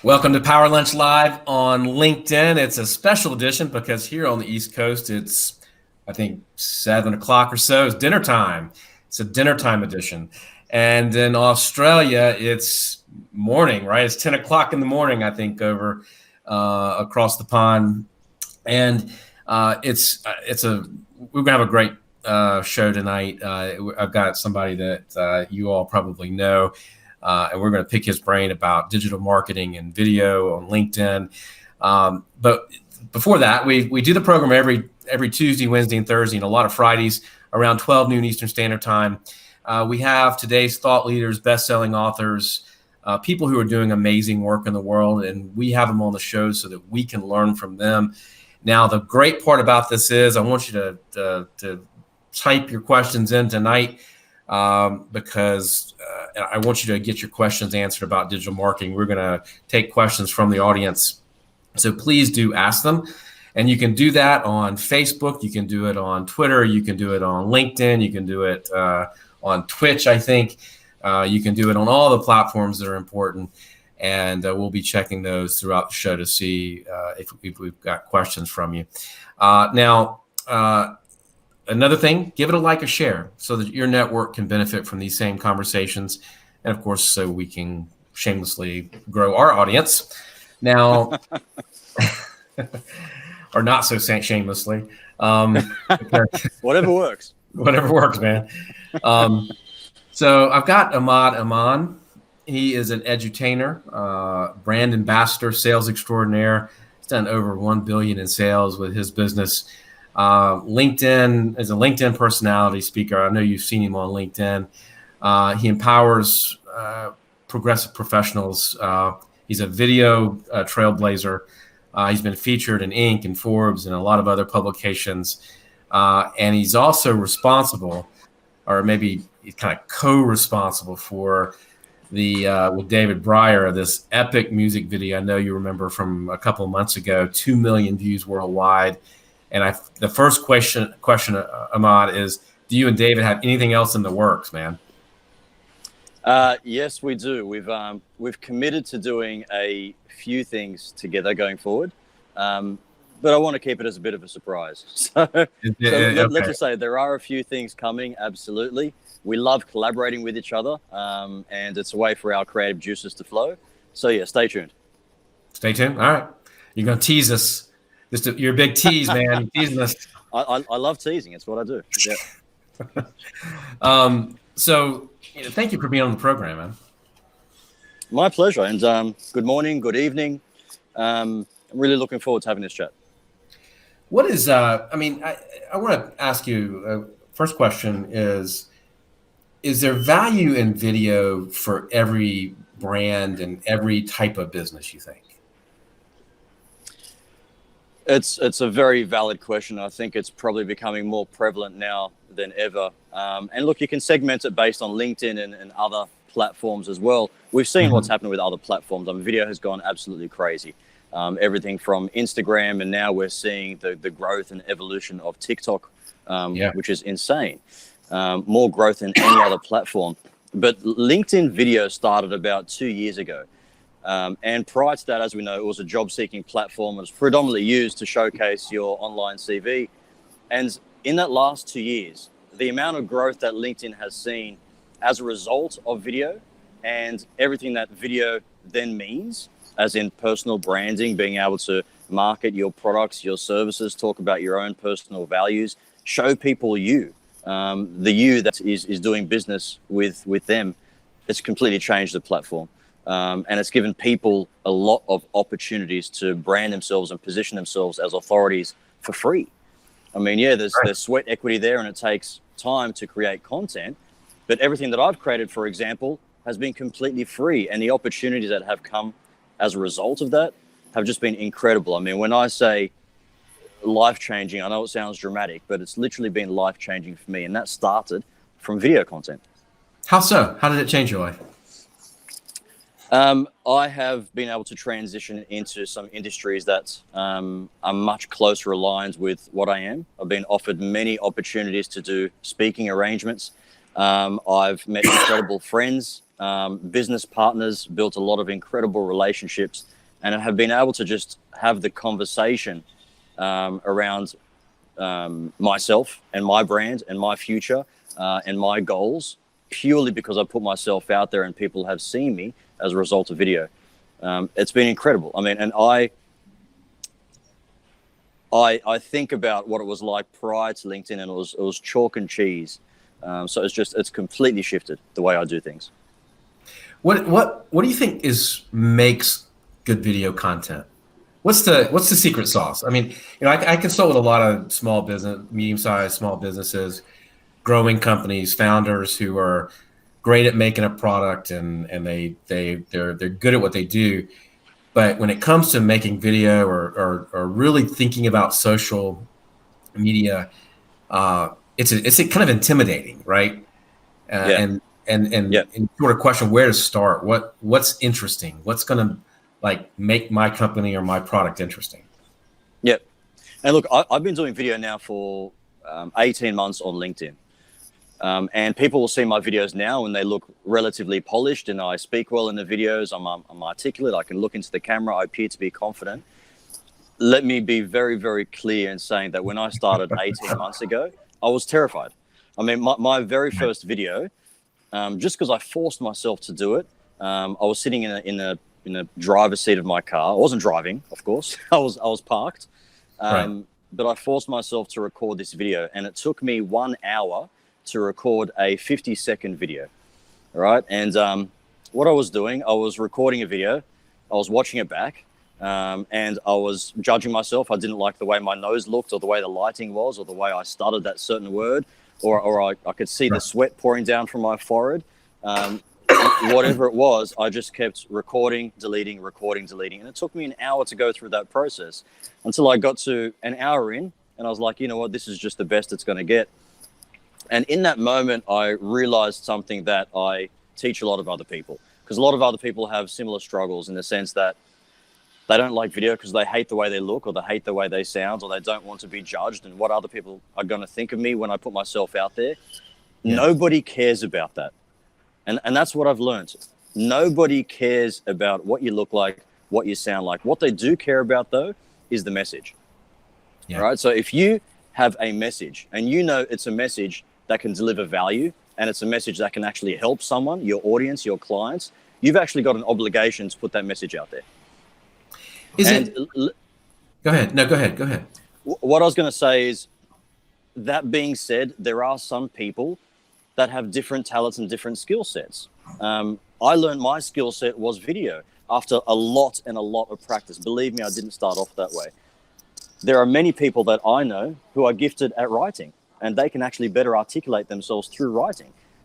Welcome to Power Lunch Live on LinkedIn. It's a special edition because here on the East Coast, it's, I think, 7 o'clock or so. It's dinner time. It's a dinner time edition. And in Australia, it's morning, right? It's 10 o'clock in the morning, I think, over across the pond. And we're going to have a great show tonight. I've got somebody that you all probably know. And we're going to pick his brain about digital marketing and video on LinkedIn. But before that, we do the program every Tuesday, Wednesday, and Thursday, and a lot of Fridays around 12 noon Eastern Standard Time. We have today's thought leaders, best-selling authors, people who are doing amazing work in the world, and we have them on the show so that we can learn from them. Now, the great part about this is I want you to type your questions in tonight. Because I want you to get your questions answered about digital marketing. We're going to take questions from the audience. So please do ask them. And you can do that on Facebook. You can do it on Twitter. You can do it on LinkedIn. You can do it on Twitch, I think. You can do it on all the platforms that are important. And we'll be checking those throughout the show to see if we've got questions from you. Another thing, give it a like, a share, so that your network can benefit from these same conversations. And of course, so we can shamelessly grow our audience. Now, or not so shamelessly. Whatever works. Whatever works, man. So I've got Ahmad. He is an edutainer, brand ambassador, sales extraordinaire. He's done over $1 billion in sales with his business. LinkedIn is a LinkedIn personality speaker. I know you've seen him on LinkedIn. He empowers progressive professionals. He's a video trailblazer. He's been featured in Inc. and Forbes and a lot of other publications. And he's also responsible, or maybe he's kind of co-responsible for with David Breyer, this epic music video. I know you remember from a couple of months ago, 2 million views worldwide. And the first question, Ahmad, is: do you and David have anything else in the works, man? Yes, we do. We've committed to doing a few things together going forward, but I want to keep it as a bit of a surprise. Let's just say there are a few things coming. Absolutely, we love collaborating with each other, and it's a way for our creative juices to flow. So yeah, stay tuned. Stay tuned. All right, you're gonna tease us. You're a big tease, man. You're teasing us. I love teasing. It's what I do. Yeah. So thank you for being on the program, man. My pleasure. And good morning, good evening. I'm really looking forward to having this chat. What is, I want to ask you, first question is there value in video for every brand and every type of business, you think? It's a very valid question. I think it's probably becoming more prevalent now than ever. And look, you can segment it based on LinkedIn and other platforms as well. We've seen what's happened with other platforms. Video has gone absolutely crazy. Everything from Instagram, and now we're seeing the growth and evolution of TikTok, which is insane. More growth than any other platform. But LinkedIn video started about 2 years ago. And prior to that, as we know, it was a job-seeking platform. It was predominantly used to showcase your online CV. And in that last 2 years, the amount of growth that LinkedIn has seen as a result of video and everything that video then means, as in personal branding, being able to market your products, your services, talk about your own personal values, show people you, the you that is doing business with them. It's completely changed the platform. And it's given people a lot of opportunities to brand themselves and position themselves as authorities for free. I mean, yeah, there's sweat equity there, and it takes time to create content. But everything that I've created, for example, has been completely free. And the opportunities that have come as a result of that have just been incredible. I mean, when I say life-changing, I know it sounds dramatic, but it's literally been life-changing for me. And that started from video content. How so? How did it change your life? I have been able to transition into some industries that are much closer aligned with what I am. I've been offered many opportunities to do speaking arrangements. I've met incredible friends business partners, built a lot of incredible relationships, and have been able to just have the conversation around myself and my brand and my future and my goals, purely because I put myself out there and people have seen me as a result of video. It's been incredible. I mean, and I think about what it was like prior to LinkedIn, and it was chalk and cheese. So it's completely shifted the way I do things. What do you think makes good video content? What's the secret sauce? I mean, I consult with a lot of small business, medium-sized small businesses, growing companies, founders who are great at making a product and they're good at what they do. But when it comes to making video or really thinking about social media, it's kind of intimidating, right? Yeah. And sort of question where to start. What's interesting? What's going to make my company or my product interesting? Yep. And look, I've been doing video now for 18 months on LinkedIn. And people will see my videos now and they look relatively polished, and I speak well in the videos. I'm articulate. I can look into the camera. I appear to be confident. Let me be very, very clear in saying that when I started 18 months ago, I was terrified. I mean, my very first video, just because I forced myself to do it, I was sitting in a driver's seat of my car. I wasn't driving, of course. I was parked. Right. But I forced myself to record this video, and it took me 1 hour to record a 50-second video. All right. And what I was doing, I was recording a video, I was watching it back, and I was judging myself. I didn't like the way my nose looked, or the way the lighting was, or the way I stuttered that certain word, or I could see the sweat pouring down from my forehead. Whatever it was, I just kept recording, deleting. And it took me an hour to go through that process until I got to an hour in, and I was like, you know what, this is just the best it's going to get. And in that moment, I realized something that I teach a lot of other people, because a lot of other people have similar struggles in the sense that they don't like video because they hate the way they look, or they hate the way they sound, or they don't want to be judged and what other people are going to think of me when I put myself out there. Yeah. Nobody cares about that. And that's what I've learned. Nobody cares about what you look like, what you sound like. What they do care about, though, is the message. Yeah. All right. So if you have a message and you know it's a message that can deliver value, and it's a message that can actually help someone, your audience, your clients, you've actually got an obligation to put that message out there. Go ahead. No, go ahead. What I was going to say is, that being said, there are some people that have different talents and different skill sets. I learned my skill set was video after a lot of practice. Believe me, I didn't start off that way. There are many people that I know who are gifted at writing, and they can actually better articulate themselves through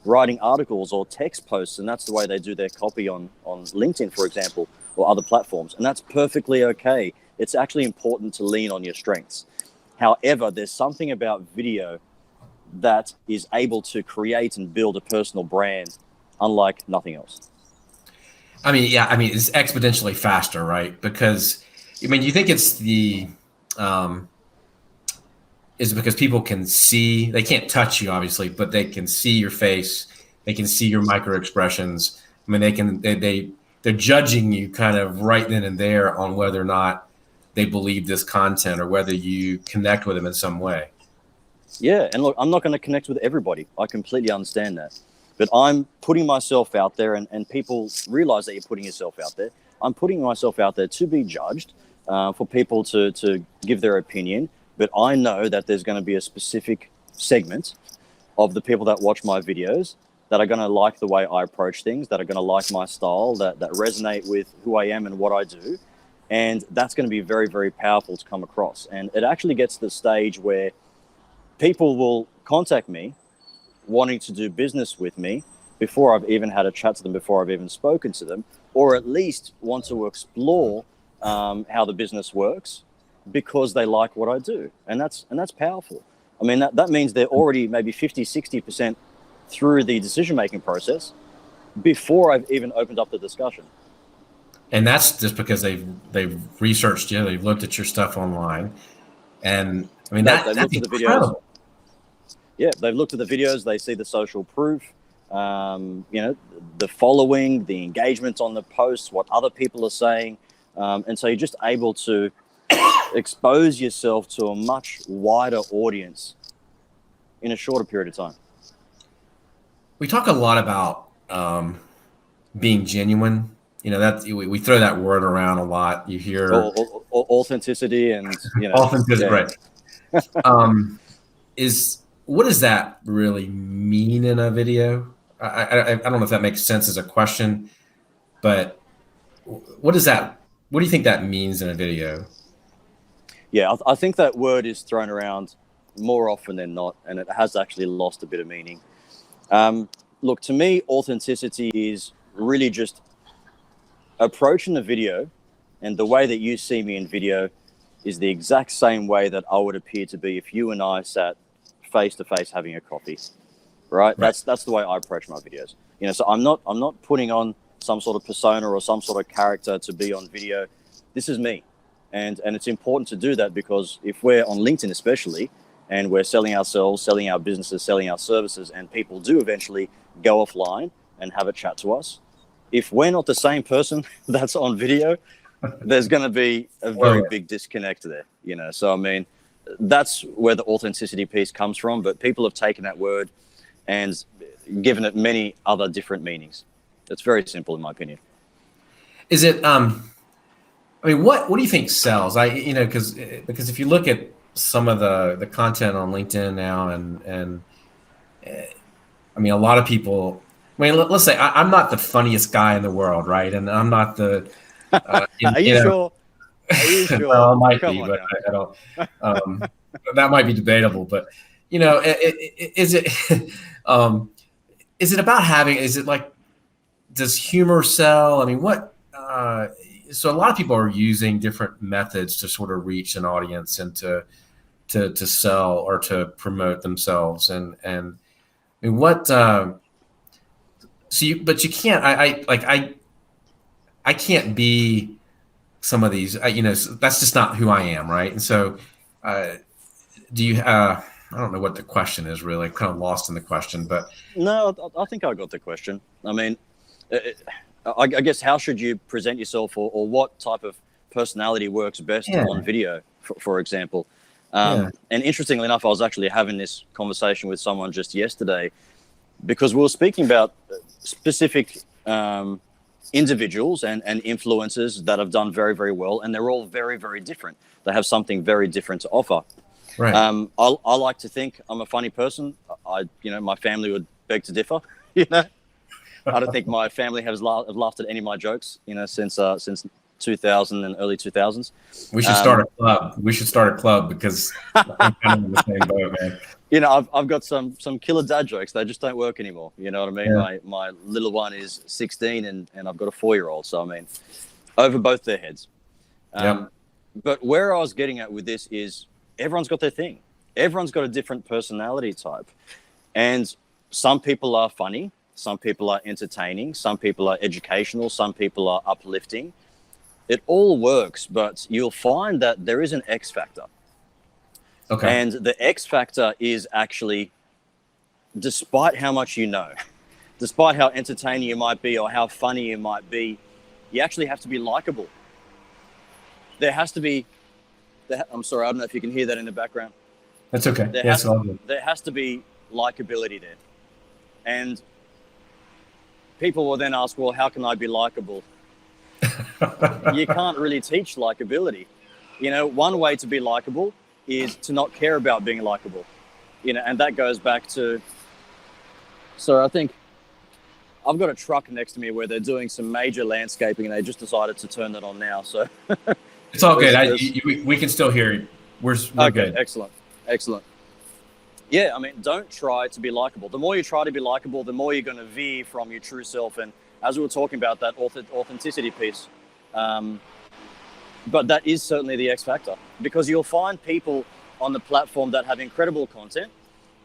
writing articles or text posts, and that's the way they do their copy on LinkedIn, for example, or other platforms. And that's perfectly okay. It's actually important to lean on your strengths. However, there's something about video that is able to create and build a personal brand unlike nothing else. I mean, it's exponentially faster, right? Because, you think it's is because people can see, they can't touch you obviously, but they can see your face, they can see your micro expressions. They're judging you kind of right then and there on whether or not they believe this content or whether you connect with them in some way. Yeah, and look, I'm not going to connect with everybody. I completely understand that. But I'm putting myself out there, and people realize that you're putting yourself out there. I'm putting myself out there to be judged, for people to give their opinion. But I know that there's going to be a specific segment of the people that watch my videos that are going to like the way I approach things, that are going to like my style, that resonate with who I am and what I do. And that's going to be very, very powerful to come across. And it actually gets to the stage where people will contact me wanting to do business with me before I've even had a chat to them, before I've even spoken to them, or at least want to explore how the business works because they like what I do. And that's powerful. I mean, that means they're already maybe 50, 60% through the decision-making process before I've even opened up the discussion. And that's just because they've researched you, they've looked at your stuff online. And I mean, that's incredible. Yeah, they've looked at the videos, they see the social proof, you know, the following, the engagement on the posts, what other people are saying. And so you're just able to expose yourself to a much wider audience in a shorter period of time. We talk a lot about being genuine. You know, that we throw that word around a lot. You hear authenticity and, you know, authenticity, right? What does that really mean in a video? I don't know if that makes sense as a question, but what do you think that means in a video? Yeah, I think that word is thrown around more often than not, and it has actually lost a bit of meaning. Look, to me, authenticity is really just approaching the video, and the way that you see me in video is the exact same way that I would appear to be if you and I sat face to face having a coffee, right? That's the way I approach my videos. You know, so I'm not putting on some sort of persona or some sort of character to be on video. This is me, and it's important to do that, because if we're on LinkedIn especially, and we're selling ourselves, selling our businesses, selling our services, and people do eventually go offline and have a chat to us, if we're not the same person that's on video, there's going to be a very big disconnect there, you know. So I mean, that's where the authenticity piece comes from, but people have taken that word and given it many other different meanings. It's very simple in my opinion. Is it I mean, what do you think sells? Because if you look at some of the content on LinkedIn now, and I mean, a lot of people, I mean, let's say I'm not the funniest guy in the world, right? And I'm not the Are you sure? Are you sure? Well, it might be, but I don't. That might be debatable. But you know, is it is it about having? Is it like, does humor sell? I mean, what? So a lot of people are using different methods to sort of reach an audience and to sell or to promote themselves. And I mean, what? But you can't. I can't be some of these. You know, that's just not who I am, right? And so, do you? I don't know what the question is really. I'm kind of lost in the question, but no, I think I got the question. I mean, I guess how should you present yourself, or what type of personality works best on video, for example? And interestingly enough, I was actually having this conversation with someone just yesterday, because we were speaking about specific individuals and influencers that have done very, very well, and they're all very, very different. They have something very different to offer. Right. I like to think I'm a funny person. My family would beg to differ. You know, I don't think my family have laughed at any of my jokes, you know, since 2000 and early 2000s. We should start a club. We should start a club, because I'm kind of in the same boat, man. You know, I've got some killer dad jokes. They just don't work anymore. You know what I mean? Yeah. My little one is 16 and I've got a 4-year-old. So, I mean, over both their heads. But where I was getting at with this is everyone's got their thing. Everyone's got a different personality type. And some people are funny. Some people are entertaining. Some people are educational. Some people are uplifting. It all works, but you'll find that there is an X factor. Okay. And the X factor is actually, despite how much you know, despite how entertaining you might be or how funny you might be, you actually have to be likable. There has to be, I'm sorry, I don't know if you can hear that in the background. That's okay. There has to be likability there. And people will then ask, well, how can I be likable? You can't really teach likability. You know, one way to be likable is to not care about being likable, you know, and that goes back to, so I think I've got a truck next to me where they're doing some major landscaping and they just decided to turn that on now. So it's all good. We can still hear you. We're okay, good. Excellent. Yeah, I mean, don't try to be likable. The more you try to be likable, the more you're going to veer from your true self. And as we were talking about that authenticity piece, but that is certainly the X factor, because you'll find people on the platform that have incredible content,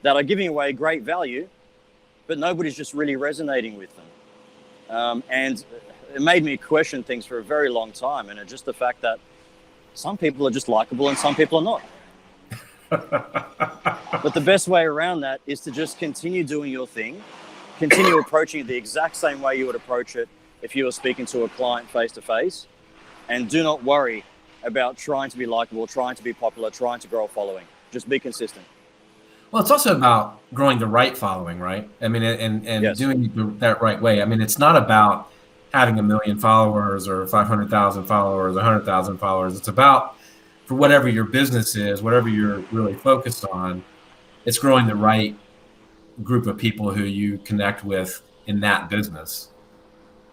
that are giving away great value, but nobody's just really resonating with them. And it made me question things for a very long time. And it's just the fact that some people are just likable and some people are not. But the best way around that is to just continue doing your thing, continue approaching it the exact same way you would approach it if you were speaking to a client face to face. And do not worry about trying to be likable, trying to be popular, trying to grow a following. Just be consistent. Well, it's also about growing the right following, right? I mean, and Yes. doing it that right way. I mean, it's not about having 1 million followers or 500,000 followers, 100,000 followers. It's about, for whatever your business is, whatever you're really focused on, it's growing the right group of people who you connect with in that business.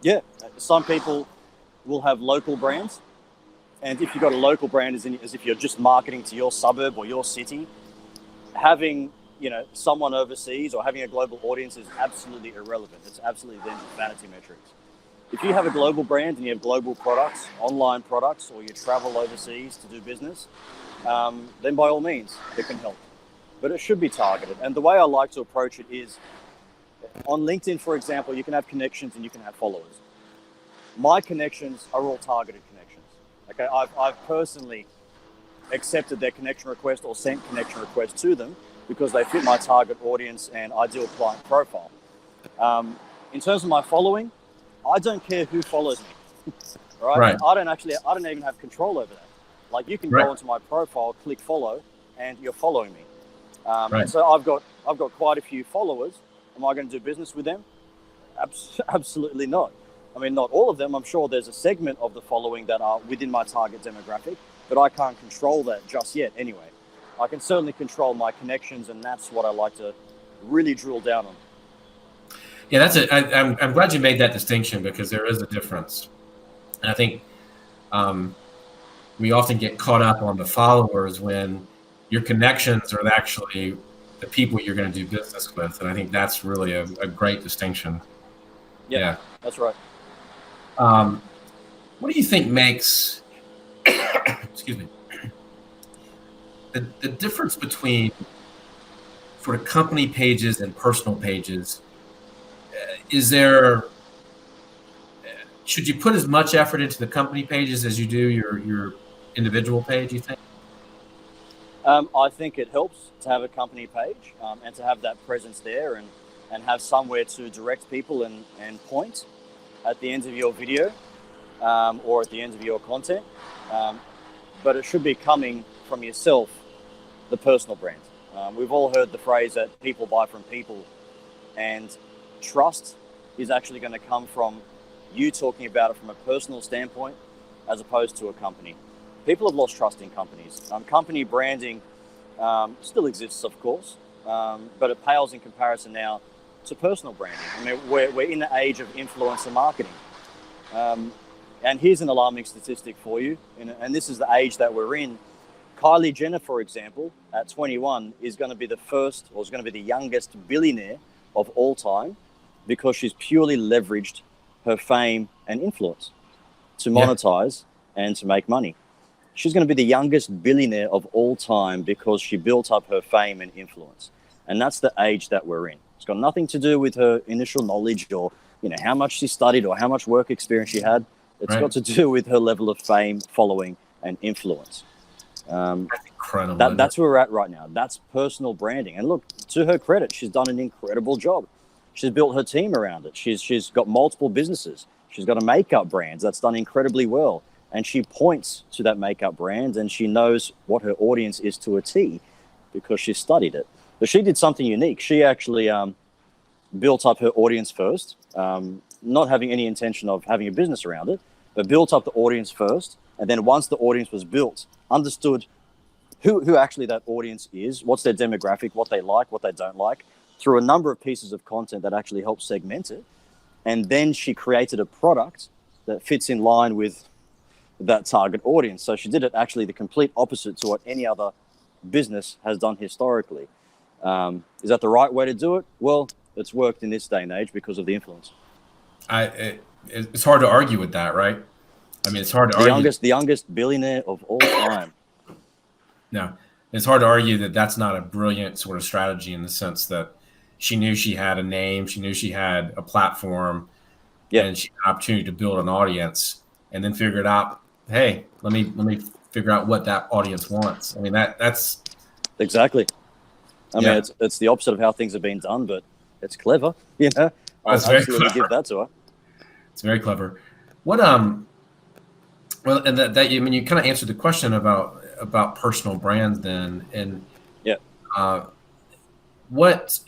Yeah. Some people will have local brands. And if you've got a local brand, as if you're just marketing to your suburb or your city, having someone overseas or having a global audience is absolutely irrelevant. It's absolutely vanity metrics. If you have a global brand and you have global products, online products, or you travel overseas to do business, then by all means, it can help. But it should be targeted. And the way I like to approach it is, on LinkedIn, for example, you can have connections and you can have followers. My connections are all targeted connections. Okay, I've personally accepted their connection request or sent connection requests to them because they fit my target audience and ideal client profile. In terms of my following, I don't care who follows me. Right? I don't even have control over that. Like, you can go onto my profile, click follow, and you're following me. And so I've got quite a few followers. Am I going to do business with them? Absolutely not. I mean, not all of them. I'm sure there's a segment of the following that are within my target demographic, but I can't control that just yet anyway. I can certainly control my connections, and that's what I like to really drill down on. Yeah, I'm glad you made that distinction, because there is a difference. And I think we often get caught up on the followers when your connections are actually the people you're going to do business with. And I think that's really a great distinction. Yeah. That's right. What do you think makes, excuse me, the difference between sort of company pages and personal pages? Should you put as much effort into the company pages as you do your individual page, you think? I think it helps to have a company page and to have that presence there and have somewhere to direct people and point at the end of your video or at the end of your content. But it should be coming from yourself, the personal brand. We've all heard the phrase that people buy from people, and trust is actually going to come from you talking about it from a personal standpoint as opposed to a company. People have lost trust in companies. Company branding still exists, of course, but it pales in comparison now to personal branding. I mean, we're in the age of influencer marketing. And here's an alarming statistic for you, and this is the age that we're in. Kylie Jenner, for example, at 21, is going to be the youngest billionaire of all time, because she's purely leveraged her fame and influence to monetize and to make money. She's going to be the youngest billionaire of all time because she built up her fame and influence. And that's the age that we're in. It's got nothing to do with her initial knowledge or how much she studied or how much work experience she had. It's got to do with her level of fame, following, and influence. That's incredible. That's where we're at right now. That's personal branding. And look, to her credit, she's done an incredible job. She's built her team around it. She's got multiple businesses. She's got a makeup brand that's done incredibly well. And she points to that makeup brand, and she knows what her audience is to a T because she studied it. But she did something unique. She actually built up her audience first, not having any intention of having a business around it, but built up the audience first. And then once the audience was built, understood who actually that audience is, what's their demographic, what they like, what they don't like, through a number of pieces of content that actually helped segment it. And then she created a product that fits in line with that target audience. So she did it actually the complete opposite to what any other business has done historically. Is that the right way to do it? Well, it's worked in this day and age because of the influence. It's hard to argue with that, right? I mean, it's hard to argue. The youngest billionaire of all time. No, it's hard to argue that that's not a brilliant sort of strategy, in the sense that she knew she had a name, she knew she had a platform, and she had an opportunity to build an audience, and then figured out, hey, let me figure out what that audience wants. I mean, that's exactly. I mean, it's the opposite of how things have been done, but It's clever, you know. I'll That's very absolutely clever. give that to her. It's very clever. What well, and that I mean, you kind of answered the question about personal brands then, and Yeah. uh, what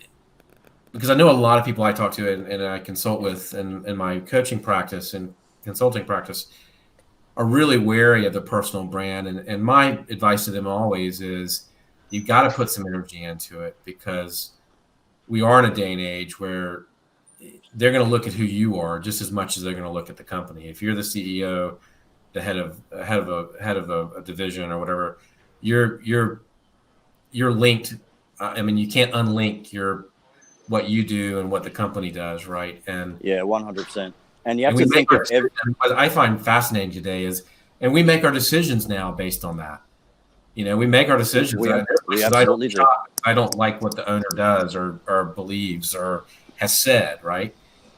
because I know a lot of people I talk to and I consult with in my coaching practice and consulting practice are really wary of the personal brand. And my advice to them always is you've got to put some energy into it because we are in a day and age where they're going to look at who you are just as much as they're going to look at the company. If you're the CEO, the head of a division or whatever, you're linked. I mean, you can't unlink your what you do and what the company does, right? Yeah, 100%. And you have And we to make think our of every. decisions. What I find fascinating today is, and we make our decisions now based on that. You know, we make our decisions. We There's we places I don't absolutely do. shop. I don't like what the owner does or believes or has said, right?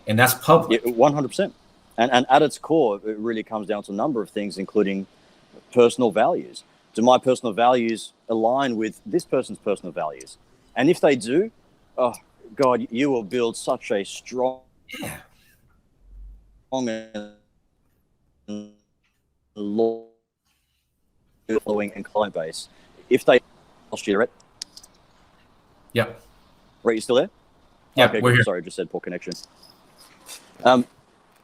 And that's Yeah, public. 100%. And at its core, it really comes down to a number of things, including personal values. Do my personal values align with this person's personal values? And if they do, oh God, you will build such a strong Yeah. and loyal following and client base. If they lost you, Rhett, Yep. Rhett, you still there? Yeah, Okay, we're good. here. Sorry, just said poor connection.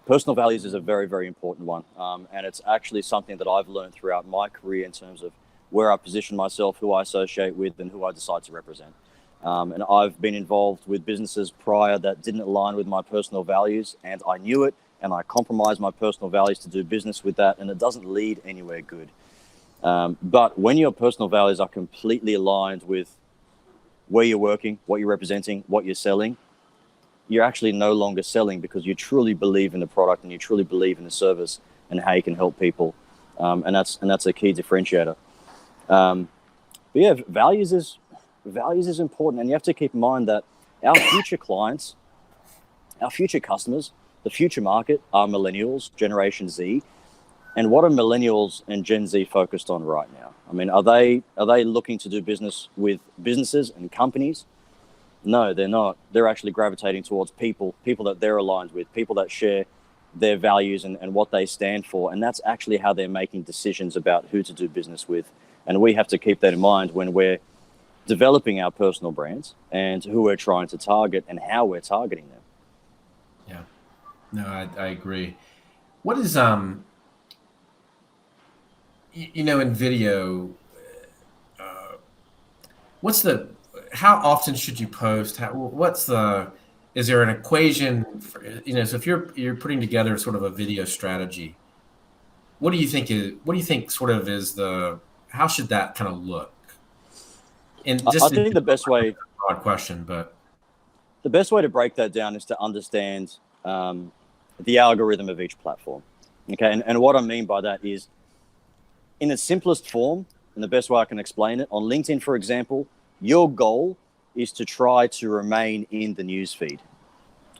Personal values is a very, very important one. And it's actually something that I've learned throughout my career in terms of where I position myself, who I associate with, and who I decide to represent. And I've been involved with businesses prior that didn't align with my personal values, and I knew it, and I compromised my personal values to do business with that, and it doesn't lead anywhere good. But when your personal values are completely aligned with where you're working, what you're representing, what you're selling, you're actually no longer selling because you truly believe in the product and you truly believe in the service and how you can help people. And that's a key differentiator. But yeah, values is important, and you have to keep in mind that our future clients, our future customers, the future market are millennials, Generation Z. And what are millennials and Gen Z focused on right now? I mean, are they looking to do business with businesses and companies? No, they're not. They're actually gravitating towards people that they're aligned with, people that share their values and what they stand for. And that's actually how they're making decisions about who to do business with. And we have to keep that in mind when we're developing our personal brands and who we're trying to target and how we're targeting them. Yeah. No, I agree. What is you know, in video, what's the how often should you post? What's the is there an equation for, you know, so if you're putting together sort of a video strategy, what do you think sort of is the how should that kind of look? And I just think the best way broad question, but to break that down is to understand the algorithm of each platform. Okay, and what I mean by that is, in its simplest form, and the best way I can explain it, on LinkedIn, for example, your goal is to try to remain in the newsfeed.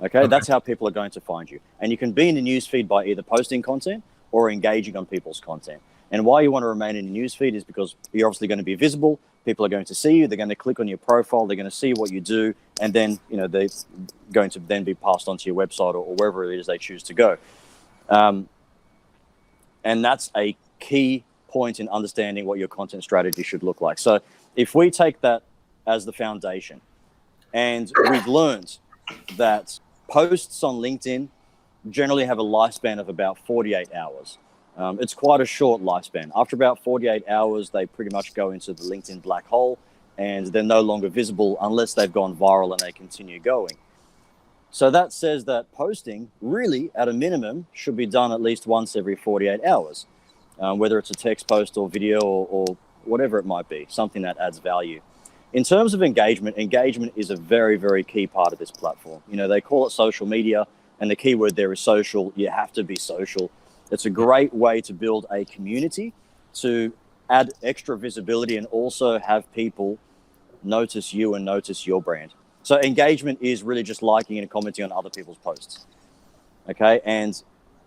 Okay, that's how people are going to find you. And you can be in the newsfeed by either posting content or engaging on people's content. And why you want to remain in the newsfeed is because you're obviously going to be visible. People are going to see you. They're going to click on your profile. They're going to see what you do. And then, you know, they're going to then be passed onto your website or wherever it is they choose to go. And that's a key point in understanding what your content strategy should look like. So if we take that as the foundation, and we've learned that posts on LinkedIn generally have a lifespan of about 48 hours. It's quite a short lifespan. After about 48 hours, they pretty much go into the LinkedIn black hole, and they're no longer visible unless they've gone viral and they continue going. So that says that posting really, at a minimum, should be done at least once every 48 hours, whether it's a text post or video or whatever it might be, something that adds value. In terms of engagement is a very, very key part of this platform. You know, they call it social media, and the key word there is social. You have to be social. It's a great way to build a community, to add extra visibility, and also have people notice you and notice your brand. So engagement is really just liking and commenting on other people's posts. Okay, and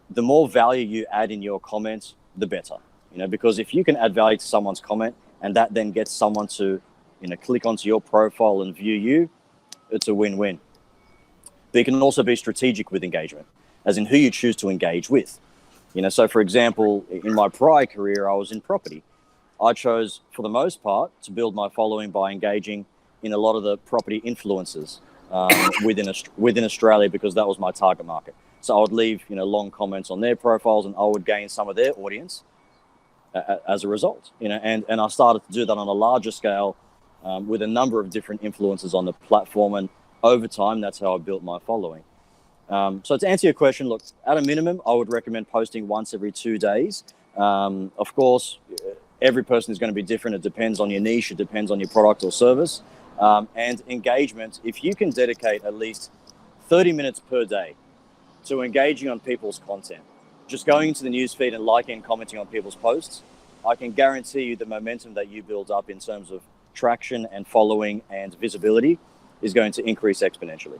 the more value you add in your comments, the better. You know, because if you can add value to someone's comment and that then gets someone to, you know, click onto your profile and view you, it's a win-win. But you can also be strategic with engagement, as in who you choose to engage with. So for example, in my prior career, I was in property. I chose, for the most part, to build my following by engaging in a lot of the property influencers within Australia, because that was my target market. So I would leave, long comments on their profiles, and I would gain some of their audience as a result. And I started to do that on a larger scale with a number of different influencers on the platform, and over time, that's how I built my following. So to answer your question, look, at a minimum, I would recommend posting once every 2 days. Of course, every person is going to be different. It depends on your niche. It depends on your product or service. And engagement, if you can dedicate at least 30 minutes per day to engaging on people's content, just going into the newsfeed and liking and commenting on people's posts, I can guarantee you the momentum that you build up in terms of traction and following and visibility is going to increase exponentially.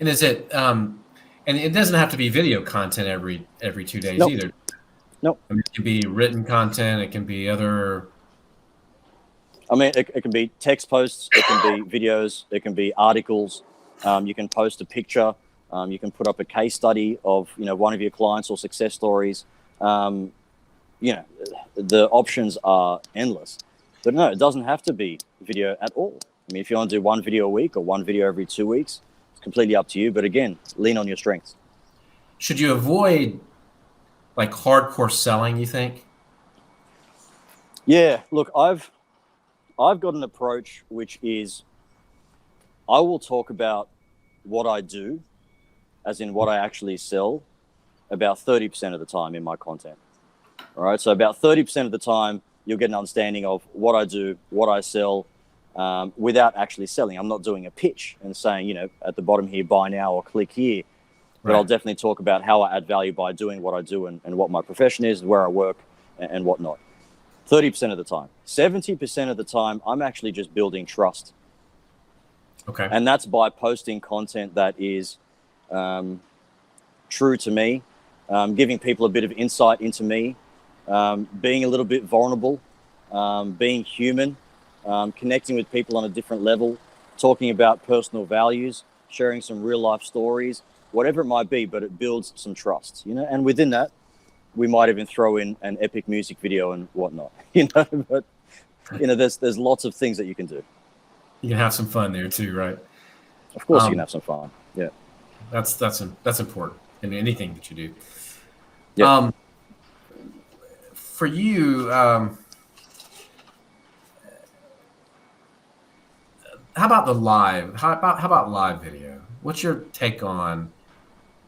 And is it, and it doesn't have to be video content every 2 days either. Nope. I mean, it can be written content. It can be other. I mean, it can be text posts. It can be videos. It can be articles. You can post a picture. You can put up a case study of, one of your clients or success stories. The options are endless. But no, it doesn't have to be video at all. I mean, if you want to do one video a week or one video every 2 weeks, it's completely up to you. But again, lean on your strengths. Should you avoid like hardcore selling, you think? Yeah, look, I've got an approach which is I will talk about what I do, as in what I actually sell, about 30% of the time in my content. All right, so about 30% of the time, you'll get an understanding of what I do, what I sell, without actually selling. I'm not doing a pitch and saying, at the bottom here, buy now or click here. But I'll definitely talk about how I add value by doing what I do and what my profession is, where I work and whatnot. 30% of the time. 70% of the time, I'm actually just building trust. Okay. And that's by posting content that is true to me, giving people a bit of insight into me, being a little bit vulnerable, being human, connecting with people on a different level, talking about personal values, sharing some real life stories, whatever it might be, but it builds some trust, and within that, we might even throw in an epic music video and whatnot, but there's lots of things that you can do. You can have some fun there too, right? Of course you can have some fun. Yeah. That's important in anything that you do. Yeah. For you, how about the live? How about live video? What's your take on,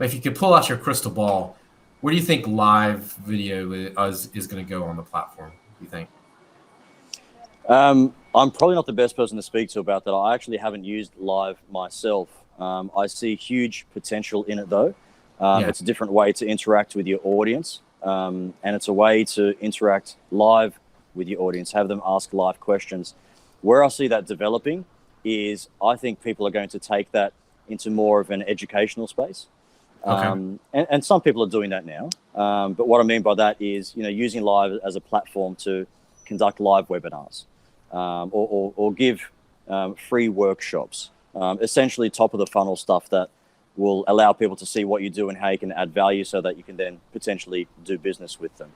if you could pull out your crystal ball, where do you think live video is going to go on the platform, do you think? I'm probably not the best person to speak to about that. I actually haven't used live myself. I see huge potential in it, though. It's a different way to interact with your audience, and it's a way to interact live with your audience, have them ask live questions. Where I see that developing is I think people are going to take that into more of an educational space. Okay. And some people are doing that now. But what I mean by that is, using live as a platform to conduct live webinars, or give free workshops, essentially top of the funnel stuff that will allow people to see what you do and how you can add value so that you can then potentially do business with them.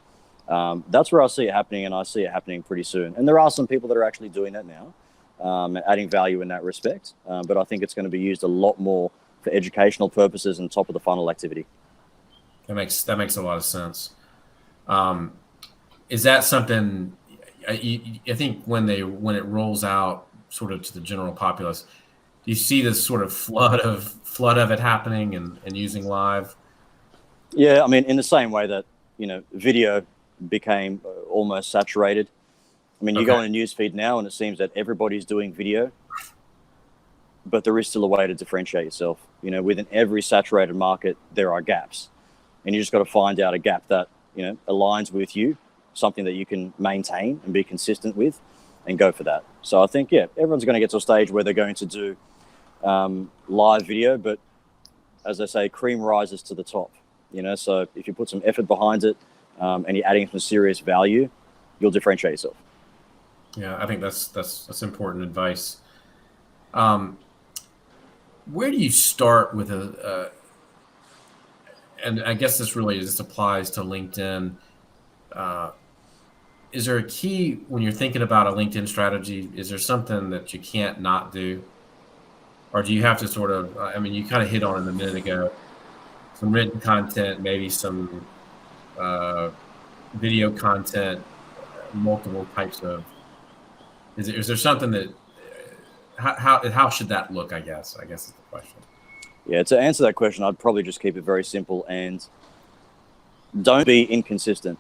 That's where I see it happening, and I see it happening pretty soon. And there are some people that are actually doing that now, adding value in that respect. But I think it's going to be used a lot more for educational purposes and top of the funnel activity. That makes a lot of sense. Is that something? I think when it rolls out sort of to the general populace, do you see this sort of flood of it happening and using live? Yeah, I mean, in the same way that video became almost saturated. I mean, you go on a newsfeed now, and it seems that everybody's doing video, but there is still a way to differentiate yourself. Within every saturated market, there are gaps, and you just got to find out a gap that aligns with you, something that you can maintain and be consistent with, and go for that. So I think everyone's going to get to a stage where they're going to do live video, but as I say, cream rises to the top. So if you put some effort behind it, and you're adding some serious value, you'll differentiate yourself. Yeah, I think that's important advice. where do you start with and I guess this really just applies to LinkedIn. Uh, is there a key when you're thinking about a LinkedIn strategy? Is there something that you can't not do? Or do you have to sort of, I mean, you kind of hit on it a minute ago, some written content, maybe some uh, video content, multiple types of, is there something that, how should that look, I guess is the question. Yeah, to answer that question, I'd probably just keep it very simple and don't be inconsistent.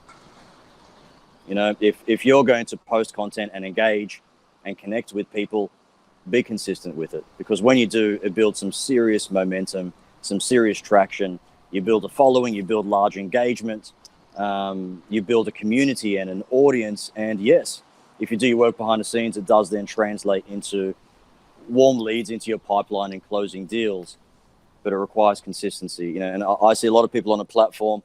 You know, if you're going to post content and engage and connect with people, be consistent with it. Because when you do, it builds some serious momentum, some serious traction. You build a following, you build large engagement, you build a community and an audience. And yes, if you do your work behind the scenes, it does then translate into warm leads into your pipeline and closing deals. But it requires consistency. You know, and I see a lot of people on a platform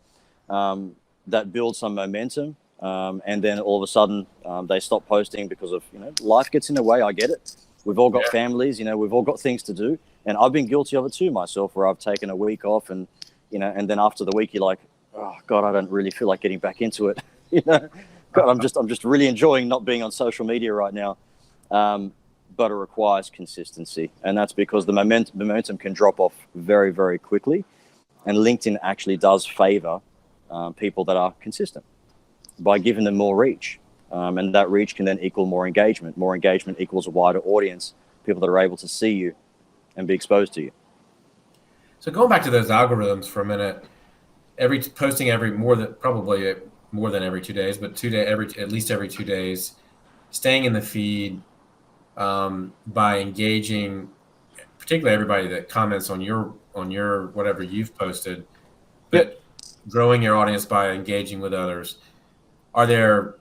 that build some momentum, and then all of a sudden they stop posting because of, you know, life gets in the way. I get it. We've all got families, you know, we've all got things to do, and I've been guilty of it too myself, where I've taken a week off, and you know, and then after the week you're like, oh God, I don't really feel like getting back into it. You know, God, I'm just really enjoying not being on social media right now. But it requires consistency, and that's because the momentum can drop off very, very quickly, and LinkedIn actually does favor people that are consistent by giving them more reach, and that reach can then equal more engagement. More engagement equals a wider audience, people that are able to see you and be exposed to you. So going back to those algorithms for a minute, posting probably more than every 2 days, but at least every 2 days, staying in the feed, by engaging, particularly everybody that comments on your whatever you've posted, but growing your audience by engaging with others. Are there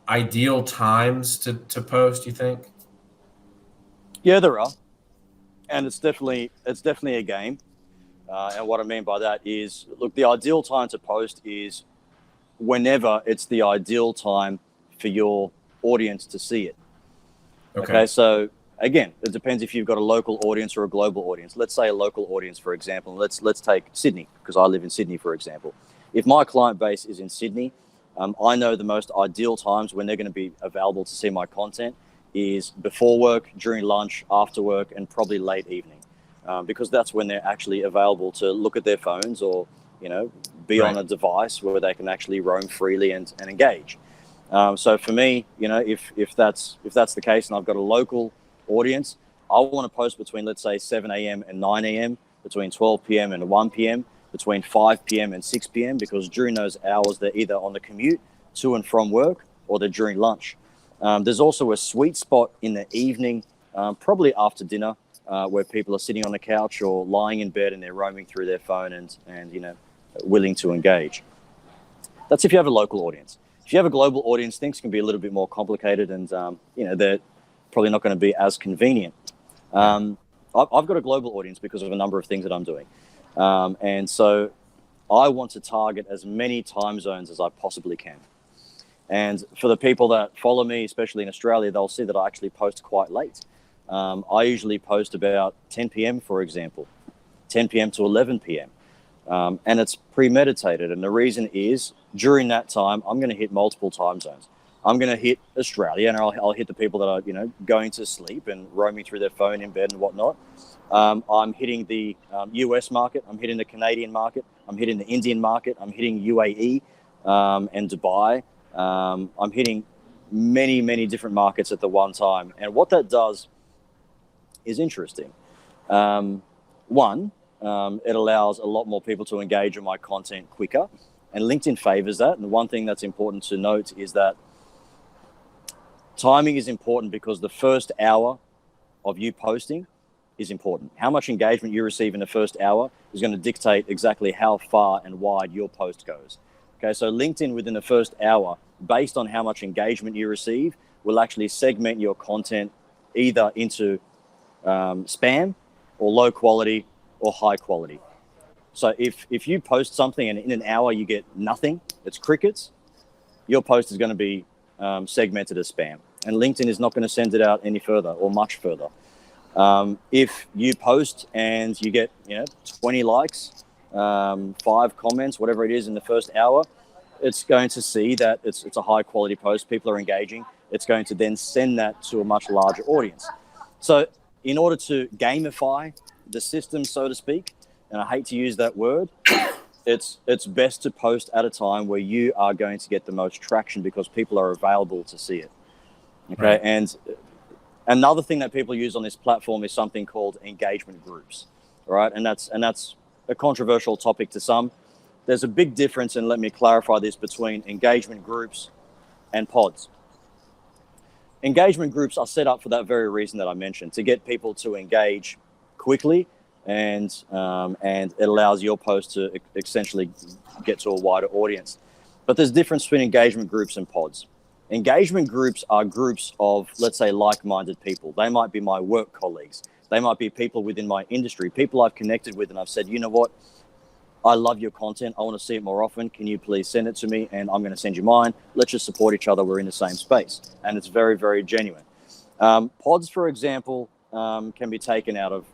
ideal times to post, you think? Yeah, there are, and it's definitely a game. And what I mean by that is, look, the ideal time to post is whenever it's the ideal time for your audience to see it. Okay, so again, it depends if you've got a local audience or a global audience. Let's say a local audience, for example. Let's take Sydney, because I live in Sydney, for example. If my client base is in Sydney, I know the most ideal times when they're going to be available to see my content is before work, during lunch, after work, and probably late evening, because that's when they're actually available to look at their phones or, you know, be on a device where they can actually roam freely and engage. So for me, you know, if that's the case, and I've got a local audience, I want to post between, let's say, 7 a.m. and 9 a.m., between 12 p.m. and 1 p.m., between 5 p.m. and 6 p.m., because during those hours, they're either on the commute to and from work or they're during lunch. There's also a sweet spot in the evening, probably after dinner, where people are sitting on the couch or lying in bed and they're roaming through their phone and you know, willing to engage. That's if you have a local audience. If you have a global audience, things can be a little bit more complicated, and you know, they're probably not going to be as convenient. I've got a global audience because of a number of things that I'm doing, and so I want to target as many time zones as I possibly can. And for the people that follow me, especially in Australia, they'll see that I actually post quite late. I usually post about 10 p.m., for example, 10 p.m. to 11 p.m. And it's premeditated. And the reason is, during that time, I'm going to hit multiple time zones. I'm going to hit Australia, and I'll hit the people that are, you know, going to sleep and roaming through their phone in bed and whatnot. I'm hitting the US market. I'm hitting the Canadian market. I'm hitting the Indian market. I'm hitting UAE and Dubai. I'm hitting many, many different markets at the one time. And what that does is interesting. One, it allows a lot more people to engage with my content quicker, and LinkedIn favors that. And one thing that's important to note is that timing is important, because the first hour of you posting is important. How much engagement you receive in the first hour is going to dictate exactly how far and wide your post goes. Okay, so LinkedIn within the first hour, based on how much engagement you receive, will actually segment your content either into spam or low quality or high quality. So if you post something and in an hour you get nothing, it's crickets, your post is going to be segmented as spam. And LinkedIn is not going to send it out any further or much further. If you post and you get 20 likes, 5 comments, whatever it is in the first hour, it's going to see that it's a high quality post. People are engaging. It's going to then send that to a much larger audience. So in order to gamify the system, so to speak, and I hate to use that word, it's best to post at a time where you are going to get the most traction because people are available to see it. Okay. Right. And another thing that people use on this platform is something called engagement groups, right? And that's a controversial topic to some. There's a big difference, and let me clarify this, between engagement groups and pods. Engagement groups are set up for that very reason that I mentioned, to get people to engage quickly, and it allows your post to essentially get to a wider audience. But there's a difference between engagement groups and pods. Engagement groups are groups of, let's say, like-minded people. They might be my work colleagues. They might be people within my industry, people I've connected with, and I've said, you know what, I love your content. I want to see it more often. Can you please send it to me? And I'm going to send you mine. Let's just support each other. We're in the same space. And it's very, very genuine. Pods, for example, can be taken out of...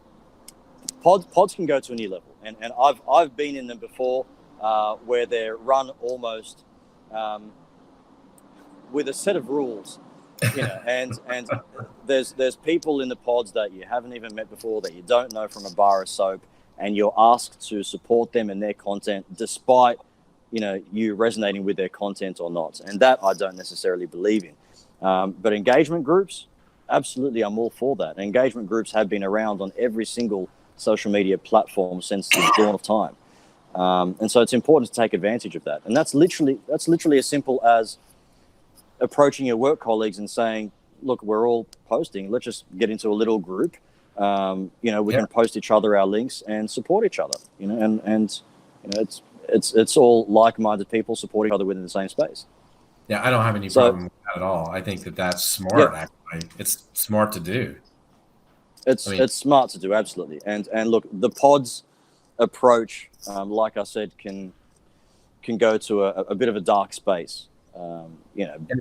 Pods can go to a new level. And I've been in them before, where they're run almost with a set of rules. And there's people in the pods that you haven't even met before, that you don't know from a bar of soap, and you're asked to support them and their content despite you resonating with their content or not. And that I don't necessarily believe in. But engagement groups, absolutely, I'm all for that. Engagement groups have been around on every single social media platform since the dawn of time. And so it's important to take advantage of that. And that's literally as simple as approaching your work colleagues and saying, look, we're all posting. Let's just get into a little group. We can post each other our links and support each other. It's all like-minded people supporting each other within the same space. Yeah, I don't have any problem with that at all. I think that's smart. Yeah. Actually, it's smart to do. It's smart to do, absolutely. And look, the pods approach, like I said, can go to a bit of a dark space.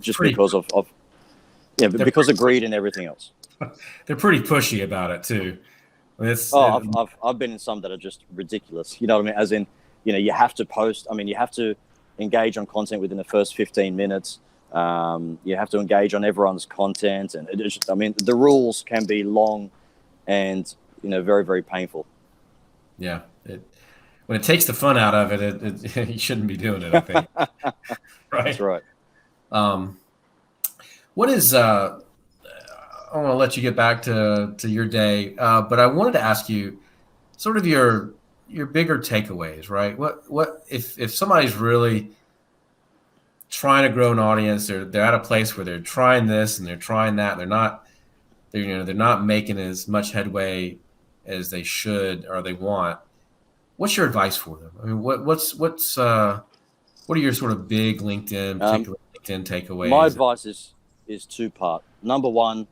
Just because because of greed and everything else. They're pretty pushy about it too. I've been in some that are just ridiculous. You know what I mean? As in, you have to post. I mean, you have to engage on content within the first 15 minutes. You have to engage on everyone's content, and the rules can be long and very, very painful. Yeah, when it takes the fun out of it, you shouldn't be doing it, I think. Right. That's right. What is? I want to let you get back to your day, but I wanted to ask you sort of your bigger takeaways, right? What if somebody's really trying to grow an audience, they're at a place where they're trying this and they're trying that, they're not making as much headway as they should or they want. What's your advice for them? I mean, what are your sort of big LinkedIn takeaways? My advice is two-part. Number one,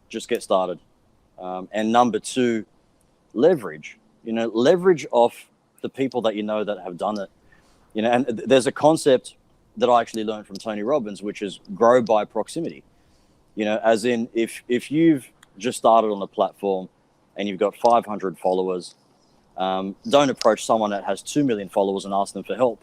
just get started. And number two, leverage. Leverage off the people that that have done it. And there's a concept that I actually learned from Tony Robbins, which is grow by proximity. As in, if you've just started on a platform and you've got 500 followers, don't approach someone that has 2 million followers and ask them for help.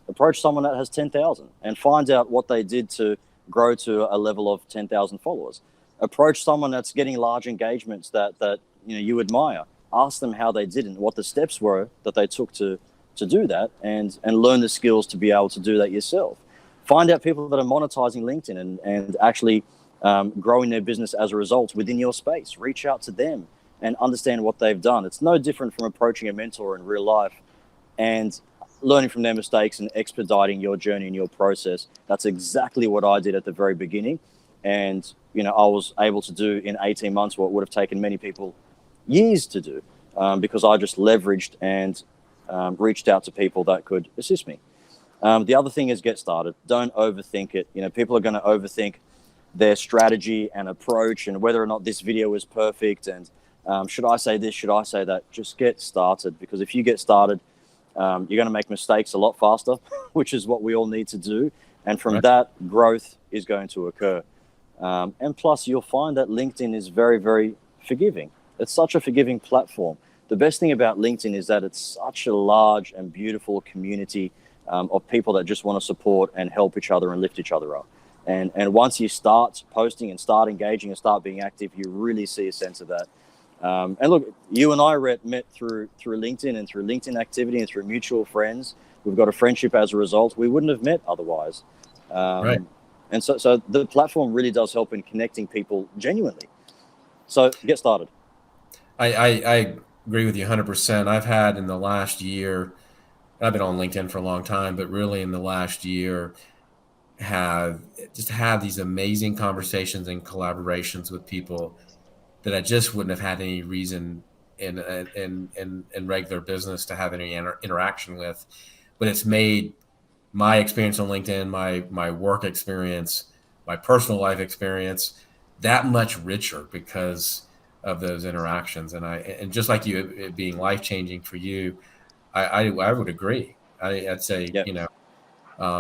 Approach someone that has 10,000 and find out what they did to grow to a level of 10,000 followers. Approach someone that's getting large engagements that you admire. Ask them how they did and what the steps were that they took to do that, and learn the skills to be able to do that yourself. Find out people that are monetizing LinkedIn and actually growing their business as a result within your space. Reach out to them and understand what they've done. It's no different from approaching a mentor in real life and learning from their mistakes and expediting your journey and your process. That's exactly what I did at the very beginning. And, I was able to do in 18 months what would have taken many people years to do, because I just leveraged and reached out to people that could assist me. The other thing is get started. Don't overthink it. People are going to overthink their strategy and approach and whether or not this video is perfect. And should I say this? Should I say that? Just get started, because if you get started, you're going to make mistakes a lot faster, which is what we all need to do. And from that, growth is going to occur. And plus, you'll find that LinkedIn is very, very forgiving, It's such a forgiving platform. The best thing about LinkedIn is that it's such a large and beautiful community of people that just want to support and help each other and lift each other up. And once you start posting and start engaging and start being active, you really see a sense of that. And look, you and I, Rhett, met through LinkedIn and through LinkedIn activity and through mutual friends. We've got a friendship as a result. We wouldn't have met otherwise. Right. And so the platform really does help in connecting people genuinely. So get started. I agree with you 100%. I've had in the last year, I've been on LinkedIn for a long time, but really in the last year, have just had these amazing conversations and collaborations with people that I just wouldn't have had any reason in regular business to have any interaction with. But it's made my experience on LinkedIn, my work experience, my personal life experience that much richer because of those interactions. And just like you, it being life changing for you, I would agree. I'd say, Yeah. you know,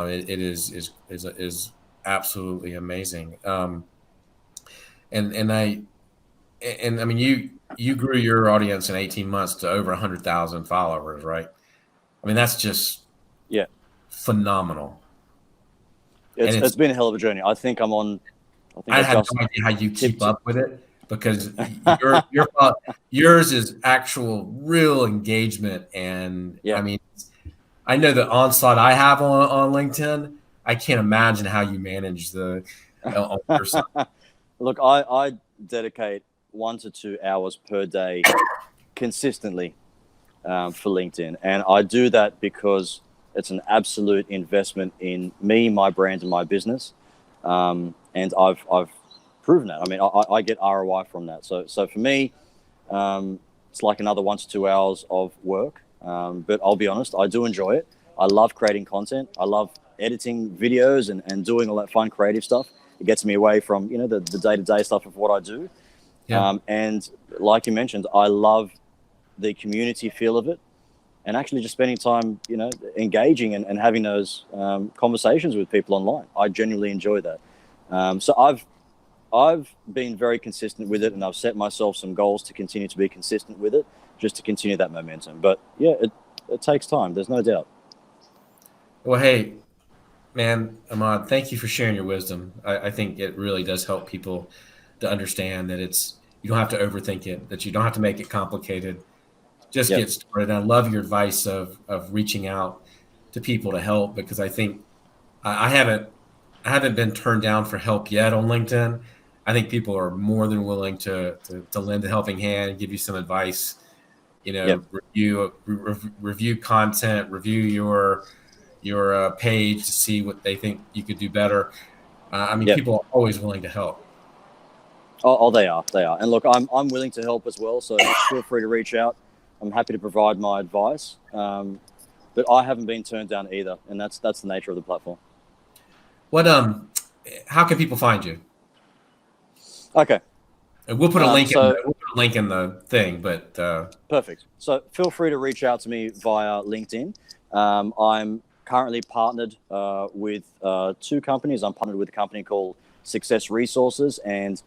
it is absolutely amazing. And I mean, you grew your audience in 18 months to over 100,000 followers, right? I mean, that's just Yeah. phenomenal. And It's been a hell of a journey. I think I I have just no idea how you keep tipped. up with it because yours is actual real engagement. And Yeah. I mean, I know the onslaught I have on LinkedIn. I can't imagine how you manage the on your side. Look, I dedicate 1 to 2 hours per day consistently for LinkedIn. And I do that because it's an absolute investment in me, my brand, and my business. And I've proven that. I mean, I get ROI from that. So for me, it's like another 1 to 2 hours of work. But I'll be honest, I do enjoy it. I love creating content. I love editing videos and doing all that fun creative stuff. It gets me away from, you know, the day-to-day stuff of what I do. Yeah. And like you mentioned, I love the community feel of it and actually just spending time, you know, engaging and having those conversations with people online. I genuinely enjoy that. So I've been very consistent with it, and I've set myself some goals to continue to be consistent with it, just to continue that momentum. But yeah, it takes time. There's no doubt. Well, hey, man, Ahmad, thank you for sharing your wisdom. I think it really does help people to understand that you don't have to overthink it, that you don't have to make it complicated. Just Yep. get started. And I love your advice of reaching out to people to help because I think I haven't been turned down for help yet on LinkedIn. I think people are more than willing to lend a helping hand and give you some advice. You Yep. know, review content, review your page to see what they think you could do better. I mean, Yep. people are always willing to help. Oh, they are. They are. And look, I'm willing to help as well. So feel free to reach out. I'm happy to provide my advice. But I haven't been turned down either, and that's the nature of the platform. What How can people find you? Okay. And we'll put a So link in the thing, but perfect. So feel free to reach out to me via LinkedIn. I'm currently partnered with 2 companies. I'm partnered with a company called Success Resources, and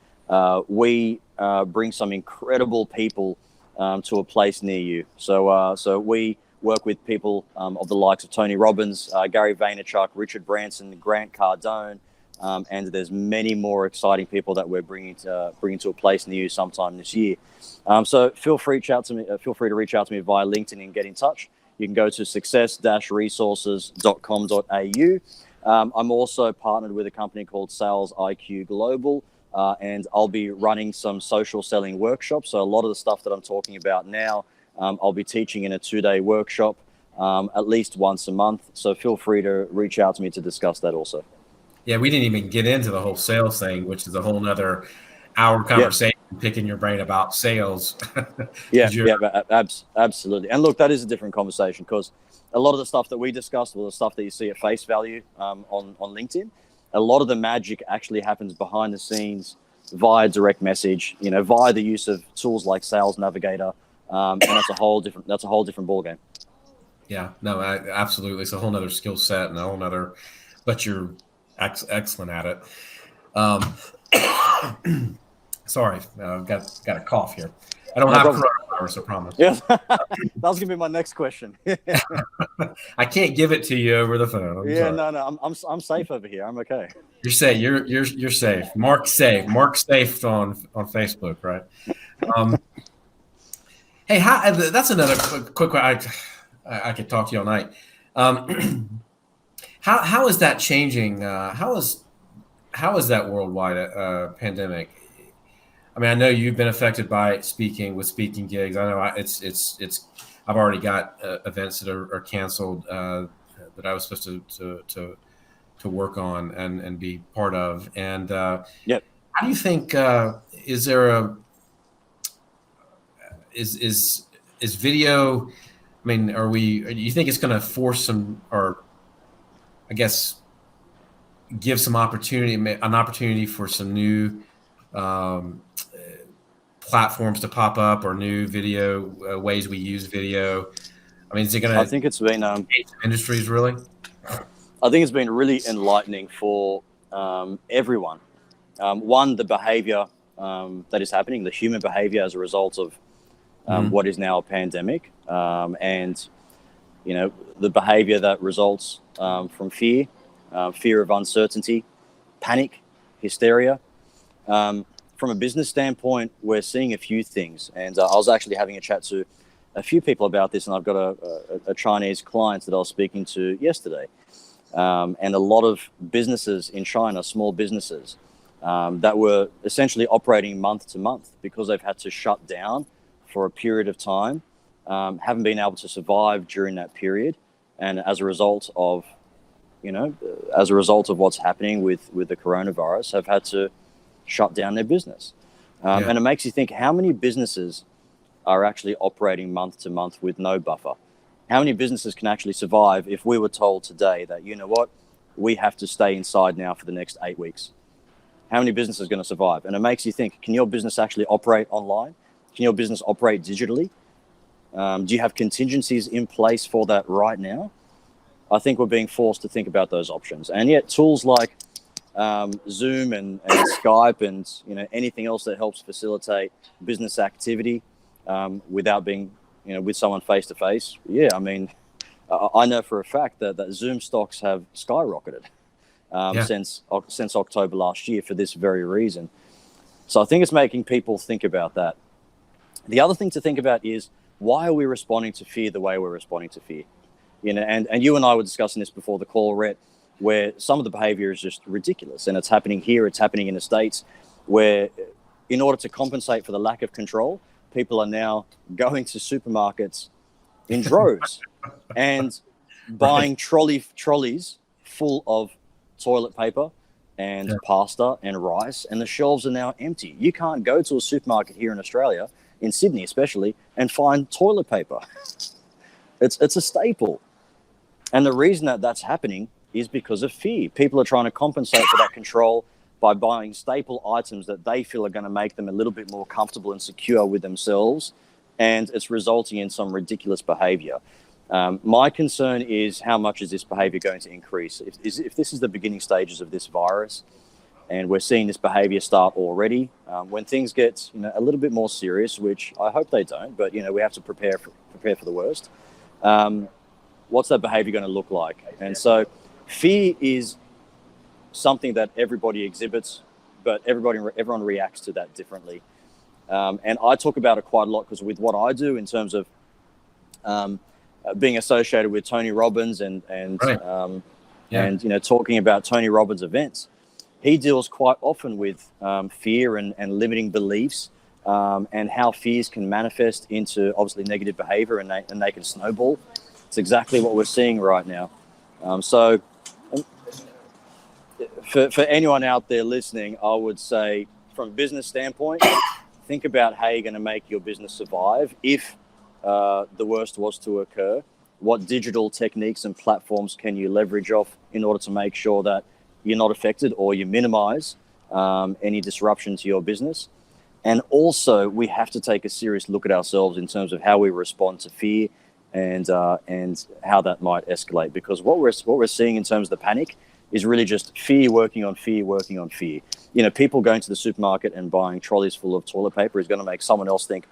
we bring some incredible people to a place near you. So we work with people of the likes of Tony Robbins, Gary Vaynerchuk, Richard Branson, Grant Cardone, and there's many more exciting people that we're bringing to a place near you sometime this year. So feel free to reach out to me via LinkedIn and get in touch. You can go to success-resources.com.au. I'm also partnered with a company called Sales IQ Global, and I'll be running some social selling workshops. So a lot of the stuff that I'm talking about now, I'll be teaching in a 2-day workshop at least once a month. So feel free to reach out to me to discuss that also. yeah, we didn't even get into the whole sales thing, which is a whole nother hour Yeah. conversation, picking your brain about sales. Yeah, 'Cause you're yeah, absolutely. And look, that is a different conversation because a lot of the stuff that we discussed, well, the stuff that you see at face value on LinkedIn, a lot of the magic actually happens behind the scenes via direct message, you know, via the use of tools like Sales Navigator, and that's a whole different ball game. Yeah, no, absolutely. It's a whole nother skill set and a whole nother, but you're excellent at it. Um, Sorry, got a cough here. I don't No have problem. coronavirus, I promise. Yeah, that was gonna be my next question. I can't give it to you over the phone. I'm Yeah, sorry. no, I'm safe over here. I'm okay. You're safe. You're safe. Mark safe. Mark safe on Facebook, right? Um, hey, that's another quick. I could talk to you all night. How is that changing? How is that worldwide pandemic? I mean, I know you've been affected by speaking gigs. I know it's. I've already got events that are canceled that I was supposed to work on and be part of. And Yep. how do you think is there a is video? I mean, do you think it's going to force some, or I guess give some an opportunity for some new um, platforms to pop up, or new video ways we use video? I mean, is it I going to think it's been change industries really? I think it's been really enlightening for everyone. One, the behavior that is happening, the human behavior as a result of what is now a pandemic, and the behavior that results from fear, fear of uncertainty, panic, hysteria. From a business standpoint, we're seeing a few things, and I was actually having a chat to a few people about this, and I've got a Chinese client that I was speaking to yesterday, and a lot of businesses in China, small businesses, that were essentially operating month to month because they've had to shut down for a period of time, haven't been able to survive during that period, and as a result of what's happening with the coronavirus, have had to shut down their business. And it makes you think, how many businesses are actually operating month to month with no buffer? How many businesses can actually survive if we were told today that, you know what, we have to stay inside now for the next 8 weeks? How many businesses are going to survive? And it makes you think, can your business actually operate online? Can your business operate digitally? Do you have contingencies in place for that right now? I think we're being forced to think about those options. And yet tools like Zoom and Skype and anything else that helps facilitate business activity without being with someone face to face. Yeah, I mean, I know for a fact that Zoom stocks have skyrocketed since October last year for this very reason. So I think it's making people think about that. The other thing to think about is, why are we responding to fear the way we're responding to fear? And you and I were discussing this before the call, Rhett, where some of the behavior is just ridiculous, and it's happening here, it's happening in the States, where in order to compensate for the lack of control, people are now going to supermarkets in droves and buying trolleys full of toilet paper and pasta and rice, and the shelves are now empty. You can't go to a supermarket here in Australia, in Sydney especially, and find toilet paper. It's a staple. And the reason that that's happening is because of fear. People are trying to compensate for that control by buying staple items that they feel are going to make them a little bit more comfortable and secure with themselves, and it's resulting in some ridiculous behavior. My concern is, how much is this behavior going to increase? If this is the beginning stages of this virus, and we're seeing this behavior start already, when things get a little bit more serious, which I hope they don't, but we have to prepare for the worst. What's that behavior going to look like? And so fear is something that everybody exhibits, but everyone reacts to that differently. And I talk about it quite a lot because with what I do in terms of being associated with Tony Robbins and talking about Tony Robbins events, he deals quite often with fear and limiting beliefs, and how fears can manifest into obviously negative behavior, and they can snowball. It's exactly what we're seeing right now. So for anyone out there listening, I would say, from a business standpoint, think about how you're going to make your business survive if the worst was to occur. What digital techniques and platforms can you leverage off in order to make sure that you're not affected, or you minimize any disruption to your business? And also, we have to take a serious look at ourselves in terms of how we respond to fear and how that might escalate. Because what we're seeing in terms of the panic is really just fear working on fear, working on fear. People going to the supermarket and buying trolleys full of toilet paper is going to make someone else think,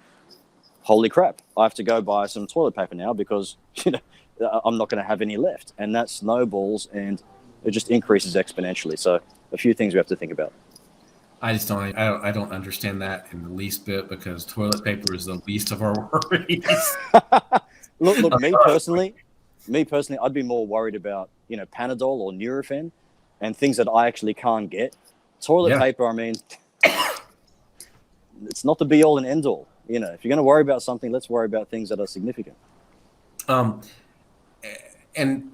holy crap, I have to go buy some toilet paper now because I'm not going to have any left. And that snowballs and it just increases exponentially. So a few things we have to think about. I don't understand that in the least bit, because toilet paper is the least of our worries. Look, me personally, I'd be more worried about, Panadol or Nurofen and things that I actually can't get. Toilet paper, I mean, it's not the be all and end all. If you're going to worry about something, let's worry about things that are significant. And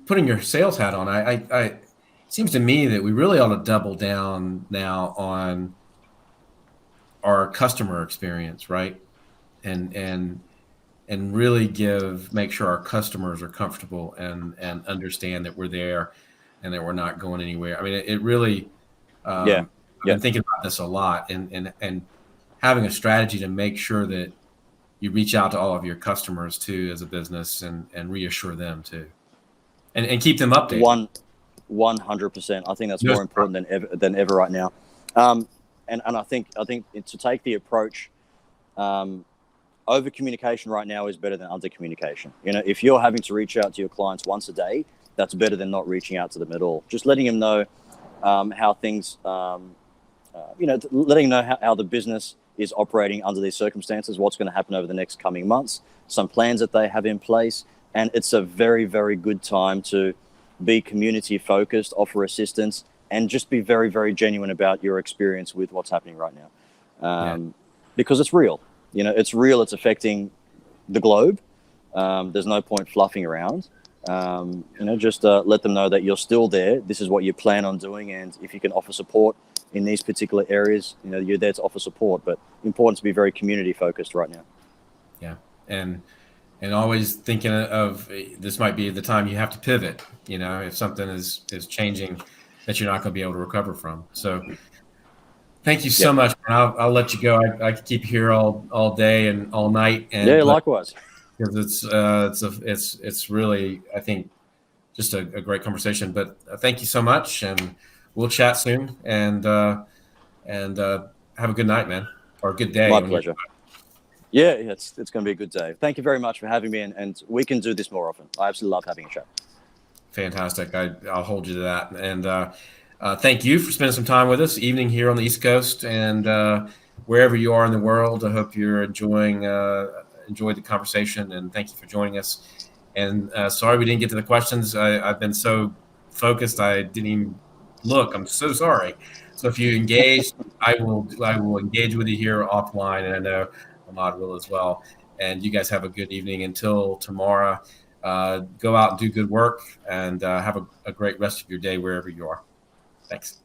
putting your sales hat on, it seems to me that we really ought to double down now on our customer experience, right? And really make sure our customers are comfortable and understand that we're there and that we're not going anywhere. I mean, it really, I've been thinking about this a lot, and having a strategy to make sure that you reach out to all of your customers too as a business and reassure them too, and keep them updated. 100%. I think that's more important than ever right now. And I think to take the approach, over communication right now is better than under communication. If you're having to reach out to your clients once a day, that's better than not reaching out to them at all. Just letting them know how things, letting them know how the business is operating under these circumstances, what's going to happen over the next coming months, some plans that they have in place. And it's a very, very good time to be community focused, offer assistance, and just be very, very genuine about your experience with what's happening right now. Because it's real. It's real. It's affecting the globe. There's no point fluffing around. Just let them know that you're still there. This is what you plan on doing. And if you can offer support in these particular areas, you're there to offer support. But important to be very community focused right now. Yeah. And always thinking of, this might be the time you have to pivot, if something is changing that you're not going to be able to recover from. So thank you so much. I'll let you go. I could keep you here all day and all night. And likewise. Because it's really, I think, just a great conversation. But thank you so much, and we'll chat soon. And have a good night, man, or a good day. My pleasure. Yeah, it's going to be a good day. Thank you very much for having me, and we can do this more often. I absolutely love having a chat. Fantastic. I'll hold you to that. And thank you for spending some time with us, evening here on the East Coast, and wherever you are in the world. I hope you're enjoyed the conversation, and thank you for joining us. And sorry we didn't get to the questions. I've been so focused I didn't even look. I'm so sorry. So if you engage, I will engage with you here offline, and I know Ahmad will as well. And you guys have a good evening until tomorrow. Go out and do good work, and have a great rest of your day wherever you are. Thanks.